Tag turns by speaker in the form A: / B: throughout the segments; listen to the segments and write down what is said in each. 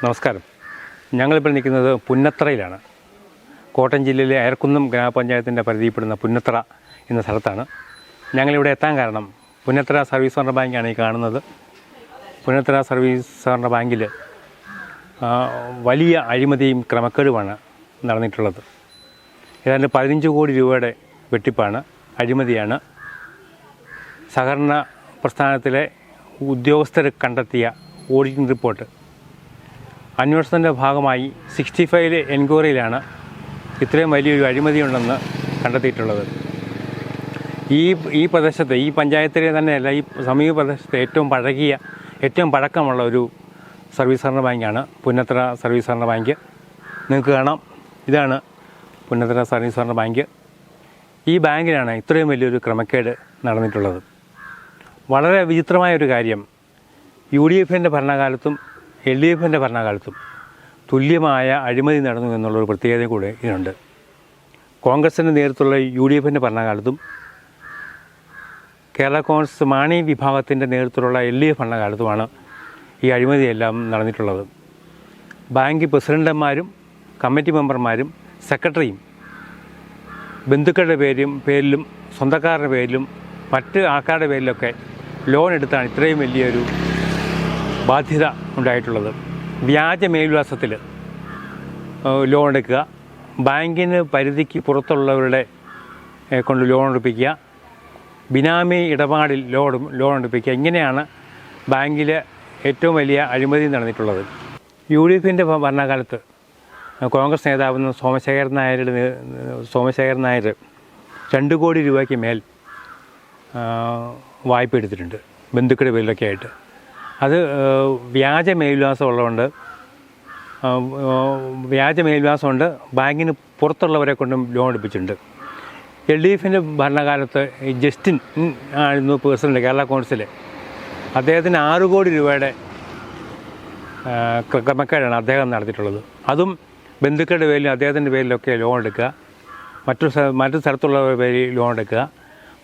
A: നമസ്കാരം. ഞങ്ങളിപ്പോൾ നിൽക്കുന്നത് പുന്നത്രയിലാണ്. കോട്ടയം ജില്ലയിലെ അയർക്കുന്നം ഗ്രാമപഞ്ചായത്തിൻ്റെ പരിധിയിൽപ്പെടുന്ന പുന്നത്ര എന്ന സ്ഥലത്താണ്. ഞങ്ങളിവിടെ എത്താൻ കാരണം പുന്നത്ര സർവീസ് സഹകരണ ബാങ്കാണ് ഈ കാണുന്നത്. പുന്നത്ര സർവീസ് സഹകരണ ബാങ്കിൽ വലിയ അഴിമതിയും ക്രമക്കേടുമാണ് നടന്നിട്ടുള്ളത്. ഏതാണ്ട് 15 കോടി രൂപയുടെ വെട്ടിപ്പാണ്, അഴിമതിയാണ്. സഹകരണ പ്രസ്ഥാനത്തിലെ ഉദ്യോഗസ്ഥർ കണ്ടെത്തിയ ഓഡിറ്റിംഗ് റിപ്പോർട്ട് അന്വേഷണത്തിൻ്റെ ഭാഗമായി 65 എൻക്വയറിയിലാണ് ഇത്രയും വലിയൊരു അഴിമതിയുണ്ടെന്ന് കണ്ടെത്തിയിട്ടുള്ളത്. ഈ പ്രദേശത്ത്, ഈ പഞ്ചായത്തിലെ തന്നെയല്ല, ഈ സമീപ പ്രദേശത്തെ ഏറ്റവും പഴക്കമുള്ള ഒരു സർവീസ് സഹകരണ ബാങ്കാണ് പുന്നത്ര സർവീസ് സഹകരണ ബാങ്ക്. നിങ്ങൾക്ക് കാണാം, ഇതാണ് പുന്നത്ര സർവീസ് സഹകരണ ബാങ്ക്. ഈ ബാങ്കിലാണ് ഇത്രയും വലിയൊരു ക്രമക്കേട് നടന്നിട്ടുള്ളത്. വളരെ വിചിത്രമായൊരു കാര്യം, UDFൻ്റെ ഭരണകാലത്തും LDFൻ്റെ ഭരണകാലത്തും തുല്യമായ അഴിമതി നടന്നു എന്നുള്ളൊരു പ്രത്യേകത കൂടെ ഇതിനുണ്ട്. കോൺഗ്രസിൻ്റെ നേതൃത്വമുള്ള UDFൻ്റെ ഭരണകാലത്തും കേരള കോൺഗ്രസ് മാണി വിഭാഗത്തിൻ്റെ നേതൃത്വത്തിലുള്ള LDF ഭരണകാലത്തുമാണ് ഈ അഴിമതിയെല്ലാം നടന്നിട്ടുള്ളത്. ബാങ്ക് പ്രസിഡന്റുമാരും കമ്മിറ്റി മെമ്പർമാരും സെക്രട്ടറിയും ബന്ധുക്കളുടെ പേരിലും സ്വന്തക്കാരുടെ പേരിലും മറ്റ് ആൾക്കാരുടെ പേരിലൊക്കെ ലോൺ എടുത്താണ് ഇത്രയും വലിയൊരു ബാധ്യത ഉണ്ടായിട്ടുള്ളത്. വ്യാജ മേൽവിലാസത്തിൽ ലോൺ എടുക്കുക, ബാങ്കിന് പരിധിക്ക് പുറത്തുള്ളവരുടെ കൊണ്ട് ലോൺ എടുപ്പിക്കുക, ബിനാമി ഇടപാടിൽ ലോൺ എടുപ്പിക്കുക. ഇങ്ങനെയാണ് ബാങ്കിൽ ഏറ്റവും വലിയ അഴിമതി നടന്നിട്ടുള്ളത്. UDFൻ്റെ ഭരണകാലത്ത് കോൺഗ്രസ് നേതാവെന്ന് സോമശേഖരൻ നായർ 2 കോടി രൂപയ്ക്ക് മേൽ വായ്പ എടുത്തിട്ടുണ്ട് ബന്ധുക്കളുടെ പേരിലൊക്കെ ആയിട്ട്. അത് വ്യാജ മേൽവിലാസമുണ്ട്. ബാങ്കിന് പുറത്തുള്ളവരെ കൊണ്ടും ലോൺ എടുപ്പിച്ചിട്ടുണ്ട്. LDFൻ്റെ ഭരണകാലത്ത് ജസ്റ്റിൻ ആയിരുന്നു പ്രസിഡന്റ് കേരള കൗൺസിൽ. അദ്ദേഹത്തിന് 6 കോടി രൂപയുടെ ക്രമക്കേടാണ് അദ്ദേഹം നടത്തിയിട്ടുള്ളത്. അതും ബന്ധുക്കളുടെ പേരിലും അദ്ദേഹത്തിൻ്റെ പേരിലൊക്കെ ലോൺ എടുക്കുക, മറ്റു സ്ഥലത്തുള്ളവരുടെ പേരിൽ ലോൺ എടുക്കുക,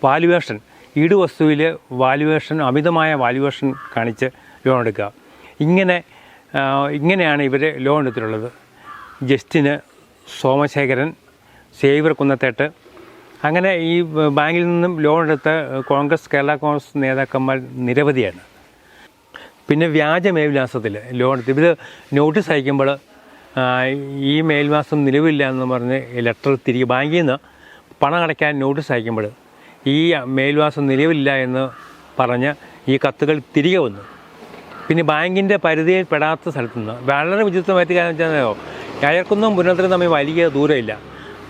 A: വാല്യുവേഷൻ, ഈടുവസ്തുവിൽ അമിതമായ വാല്യുവേഷൻ കാണിച്ച് ലോൺ എടുക്കുക. ഇങ്ങനെയാണ് ഇവർ ലോൺ എടുത്തിട്ടുള്ളത്. ജസ്റ്റിന്, സോമശേഖരൻ, സേവ്യർ കുന്നത്തേട്ട്, അങ്ങനെ ഈ ബാങ്കിൽ നിന്നും ലോൺ എടുത്ത കേരള കോൺഗ്രസ് നേതാക്കന്മാർ നിരവധിയാണ്. പിന്നെ വ്യാജ മേൽവിലാസത്തിൽ ലോൺ എടുത്ത് ഇവർ നോട്ടീസ് അയക്കുമ്പോൾ ഈ മേൽവിലാസം നിലവില്ല എന്ന് പറഞ്ഞ് ലെറ്റർ തിരികെ ബാങ്കിൽ നിന്ന് പണം അടയ്ക്കാൻ നോട്ടീസ് അയക്കുമ്പോൾ ഈ മേൽവിലാസം നിലവില്ല എന്ന് പറഞ്ഞ് ഈ കത്തുകൾ തിരികെ വന്നു. പിന്നെ ബാങ്കിൻ്റെ പരിധിയിൽ പെടാത്ത സ്ഥലത്തു നിന്ന് വളരെ വിചിത്രമായിട്ട് കാര്യം വെച്ചാൽ അയർക്കുന്നതും പുന്നത്രയും തമ്മിൽ വലിയ ദൂരമില്ല.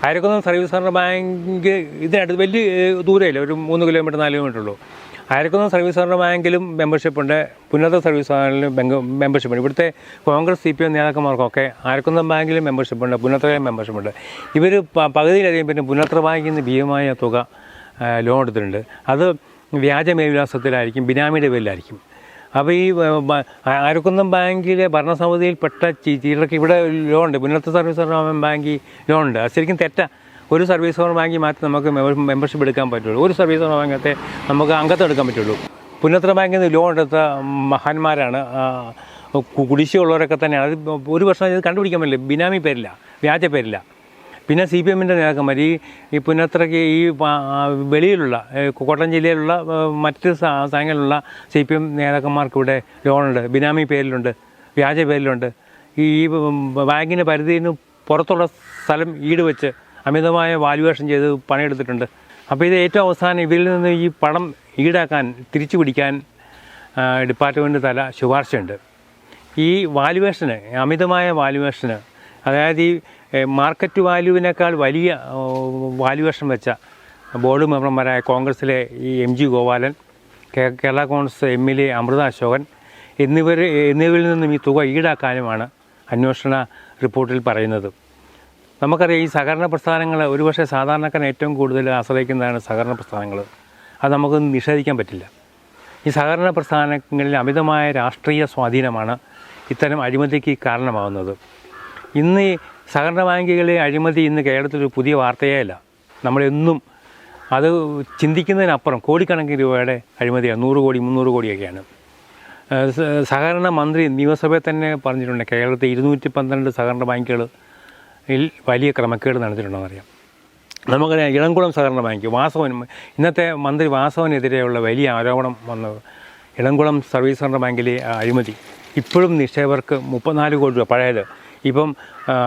A: അയർക്കുന്നം സർവീസ് സഹകരണ ബാങ്ക് ഇതിനടുത്ത് വലിയ ദൂരമില്ല, ഒരു 3 കിലോമീറ്റർ 4 കിലോമീറ്റർ ഉള്ളൂ. അയർക്കുന്നം സർവീസ് സഹകരണ ബാങ്കിലും മെമ്പർഷിപ്പുണ്ട്, പുന്നത്ര സർവീസ് സഹകരണ മെമ്പർഷിപ്പുണ്ട്. ഇവിടുത്തെ കോൺഗ്രസ് CPM നേതാക്കന്മാർക്കൊക്കെ അയർക്കുന്നം ബാങ്കിലും മെമ്പർഷിപ്പുണ്ട്, പുന്നത്രയിലും മെമ്പർഷിപ്പുണ്ട്. ഇവർ പകുതിയിലധികം പിന്നെ പുന്നത്ര ബാങ്കിൽ നിന്ന് ഭീമമായ തുക ലോൺ എടുത്തിട്ടുണ്ട്. അത് വ്യാജ മേൽവിലാസത്തിലായിരിക്കും, ബിനാമിയുടെ പേരിലായിരിക്കും. അപ്പോൾ ഈ അയർക്കുന്നം ബാങ്കിലെ ഭരണസമിതിയിൽപ്പെട്ട ചിലർക്ക് ഇവിടെ ലോൺ ഉണ്ട്, പുന്നത്ര സർവീസ് സഹകരണ ബാങ്കിൽ ലോൺ ഉണ്ട്. അത് ശരിക്കും തെറ്റാ. ഒരു സർവീസ് സഹകരണ ബാങ്കിൽ മാത്രമേ നമുക്ക് മെമ്പർഷിപ്പ് എടുക്കാൻ പറ്റുള്ളൂ, ഒരു സർവീസ് സഹകരണ ബാങ്കത്തെ നമുക്ക് അംഗത്വം എടുക്കാൻ പറ്റുള്ളൂ. പുന്നത്ര ബാങ്കിൽ നിന്ന് ലോൺ എടുത്ത മഹാന്മാരാണ്, കുടിശ്ശികയുള്ളവരൊക്കെ തന്നെയാണ്. അത് ഒരു വർഷം ഇത് കണ്ടുപിടിക്കാൻ പറ്റില്ല, ബിനാമി പേരില്ല, വ്യാജ പേരില്ല. പിന്നെ CPMൻ്റെ നേതാക്കന്മാർ ഈ പുന്നത്രയ്ക്ക് ഈ വെളിയിലുള്ള കോട്ടയം ജില്ലയിലുള്ള മറ്റ് സ്ഥലങ്ങളിലുള്ള CPM നേതാക്കന്മാർക്ക് ഇവിടെ ലോണുണ്ട്, ബിനാമി പേരിലുണ്ട്, വ്യാജ പേരിലുണ്ട്. ഈ ബാങ്കിൻ്റെ പരിധിയിൽ പുറത്തുള്ള സ്ഥലം ഈട് വെച്ച് അമിതമായ വാല്യുവേഷൻ ചെയ്ത് പണിയെടുത്തിട്ടുണ്ട്. അപ്പോൾ ഇത് ഏറ്റവും അവസാനം ഇവരിൽ നിന്ന് ഈ പണം ഈടാക്കാൻ, തിരിച്ചു പിടിക്കാൻ ഡിപ്പാർട്ട്മെൻറ്റ് തല ശുപാർശയുണ്ട്. ഈ വാല്യുവേഷന്, അമിതമായ വാല്യുവേഷന്, അതായത് ഈ മാർക്കറ്റ് വാല്യൂവിനേക്കാൾ വലിയ വാല്യുവേഷൻ വെച്ച ബോർഡ് മെമ്പർമാരായ കോൺഗ്രസിലെ ഈ MG ഗോപാലൻ, കേരള കോൺഗ്രസ് MLA അമൃത അശോകൻ എന്നിവരിൽ നിന്നും ഈ തുക ഈടാക്കാനുമാണ് അന്വേഷണ റിപ്പോർട്ടിൽ പറയുന്നത്. നമുക്കറിയാം, ഈ സഹകരണ പ്രസ്ഥാനങ്ങൾ ഒരുപക്ഷെ സാധാരണക്കാരൻ ഏറ്റവും കൂടുതൽ ആശ്രയിക്കുന്നതാണ് സഹകരണ പ്രസ്ഥാനങ്ങൾ. അത് നമുക്ക് നിഷേധിക്കാൻ പറ്റില്ല. ഈ സഹകരണ പ്രസ്ഥാനങ്ങളിൽ അമിതമായ രാഷ്ട്രീയ സ്വാധീനമാണ് ഇത്തരം അഴിമതിക്ക് കാരണമാകുന്നത്. ഇന്ന് ഈ സഹകരണ ബാങ്കുകളിലെ അഴിമതി ഇന്ന് കേരളത്തിലൊരു പുതിയ വാർത്തയേ അല്ല. നമ്മളെന്നും അത് ചിന്തിക്കുന്നതിനപ്പുറം കോടിക്കണക്കിന് രൂപയുടെ അഴിമതിയാണ്, 100 കോടി 300 കോടിയൊക്കെയാണ്. സഹകരണ മന്ത്രി നിയമസഭയിൽ തന്നെ പറഞ്ഞിട്ടുണ്ട് കേരളത്തിൽ 212 സഹകരണ ബാങ്കുകളിൽ വലിയ ക്രമക്കേട് നടത്തിയിട്ടുണ്ടെന്നറിയാം. നമുക്കറിയാം ഇളംകുളം സഹകരണ ബാങ്ക് ഇന്നത്തെ മന്ത്രി വാസവനെതിരെയുള്ള വലിയ ആരോപണം വന്നത് ഇളംകുളം സർവീസ് സഹകരണ ബാങ്കിലെ അഴിമതി. ഇപ്പോഴും നിക്ഷേപകർക്ക് 34 കോടി രൂപ പഴയത് ഇപ്പം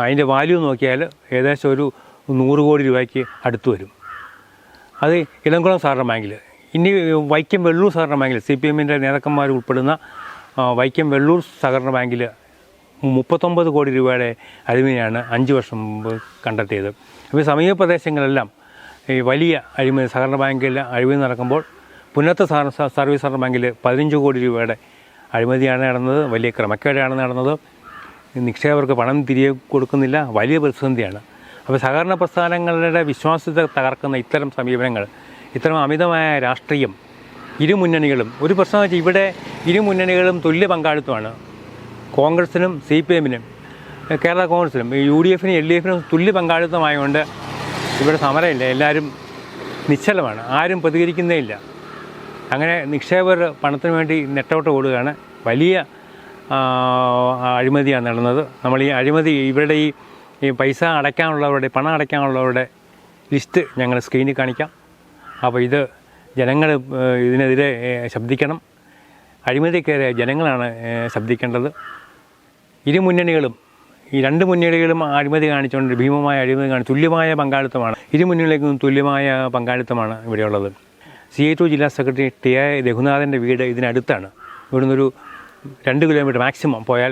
A: അതിൻ്റെ വാല്യൂ നോക്കിയാൽ ഏകദേശം ഒരു 100 കോടി രൂപയ്ക്ക് അടുത്ത് വരും. അത് ഇളംകുളം സഹകരണ ബാങ്കിൽ. ഇനി വൈക്കം വെള്ളൂർ സഹകരണ ബാങ്കിൽ CPM-ൻ്റെ നേതാക്കന്മാർ ഉൾപ്പെടുന്ന വൈക്കം വെള്ളൂർ സഹകരണ ബാങ്കിൽ 39 കോടി രൂപയുടെ അഴിമതിയാണ് 5 വർഷം മുമ്പ് കണ്ടെത്തിയത്. അപ്പോൾ സമീപ പ്രദേശങ്ങളെല്ലാം ഈ വലിയ അഴിമതി സഹകരണ ബാങ്കിൽ അഴിമതി നടക്കുമ്പോൾ പുന്നത്ത് സർവീസ് സഹകരണ ബാങ്കിൽ 15 കോടി രൂപയുടെ അഴിമതിയാണ് നടന്നത്. വലിയ ക്രമക്കേടാണ് നടന്നത്. നിക്ഷേപകർക്ക് പണം തിരികെ കൊടുക്കുന്നില്ല. വലിയ പ്രതിസന്ധിയാണ്. അപ്പോൾ സഹകരണ പ്രസ്ഥാനങ്ങളുടെ വിശ്വാസ്യത തകർക്കുന്ന ഇത്തരം സമീപനങ്ങൾ, ഇത്തരം അമിതമായ രാഷ്ട്രീയം ഇരു മുന്നണികളും ഒരു പ്രശ്നം വെച്ചാൽ ഇവിടെ ഇരു മുന്നണികളും തുല്യ പങ്കാളിത്തമാണ്. കോൺഗ്രസിനും CPM-നും കേരള കോൺഗ്രസിനും UDF-നും LDF-നും തുല്യ പങ്കാളിത്തമായതുകൊണ്ട് ഇവിടെ സമരമില്ല. എല്ലാവരും നിശ്ചലമാണ്. ആരും പ്രതികരിക്കുന്നേ ഇല്ല. അങ്ങനെ നിക്ഷേപകർ പണത്തിന് വേണ്ടി നെട്ടോട്ട് ഓടുകയാണ്. വലിയ അഴിമതിയാണ് നടന്നത്. നമ്മൾ ഈ അഴിമതി ഇവരുടെ ഈ പൈസ അടയ്ക്കാനുള്ളവരുടെ പണം അടയ്ക്കാനുള്ളവരുടെ ലിസ്റ്റ് ഞങ്ങൾ സ്ക്രീനിൽ കാണിക്കാം. അപ്പോൾ ഇത് ജനങ്ങൾ ഇതിനെതിരെ ശബ്ദിക്കണം. അഴിമതിക്കെതിരെ ജനങ്ങളാണ് ശബ്ദിക്കേണ്ടത്. ഇരു മുന്നണികളും ഈ രണ്ട് മുന്നണികളും അഴിമതി കാണിച്ചുകൊണ്ട് ഭീമമായ അഴിമതി തുല്യമായ പങ്കാളിത്തമാണ്. ഇരു മുന്നണികൾക്കും തുല്യമായ പങ്കാളിത്തമാണ് ഇവിടെയുള്ളത്. CI2 ജില്ലാ സെക്രട്ടറി TI രഘുനാഥൻ്റെ വീട് ഇതിനടുത്താണ്. ഇവിടുന്ന് ഒരു 2 കിലോമീറ്റർ മാക്സിമം പോയാൽ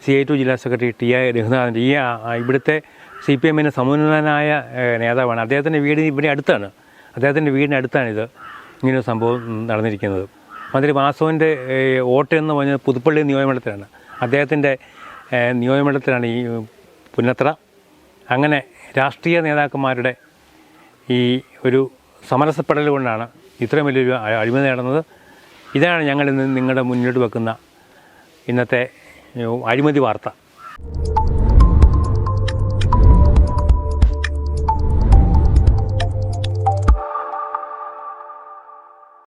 A: CI2 ജില്ലാ സെക്രട്ടറി TI രഘുനാഥൻ്റെ ഇവിടുത്തെ CPM-ന് സമുന്നതനായ നേതാവാണ്. അദ്ദേഹത്തിൻ്റെ വീട് ഇവിടെ അടുത്താണ്. അദ്ദേഹത്തിൻ്റെ വീടിനടുത്താണിത് ഇങ്ങനൊരു സംഭവം നടന്നിരിക്കുന്നത്. മന്ത്രി വാസവൻ്റെ വോട്ട് എന്ന് പറഞ്ഞത് പുതുപ്പള്ളി നിയോജകമണ്ഡലത്തിലാണ്. അദ്ദേഹത്തിൻ്റെ നിയോജകമണ്ഡലത്തിലാണ് ഈ പുന്നത്ര. അങ്ങനെ രാഷ്ട്രീയ നേതാക്കന്മാരുടെ ഈ ഒരു സമരസപ്പെടൽ കൊണ്ടാണ് ഇത്രയും വലിയൊരു അഴിമതി നടന്നത്. ഇതാണ് ഞങ്ങൾ ഇന്ന് നിങ്ങളുടെ മുന്നോട്ട് വെക്കുന്ന ഇന്നത്തെ അഴിമതി വാർത്ത.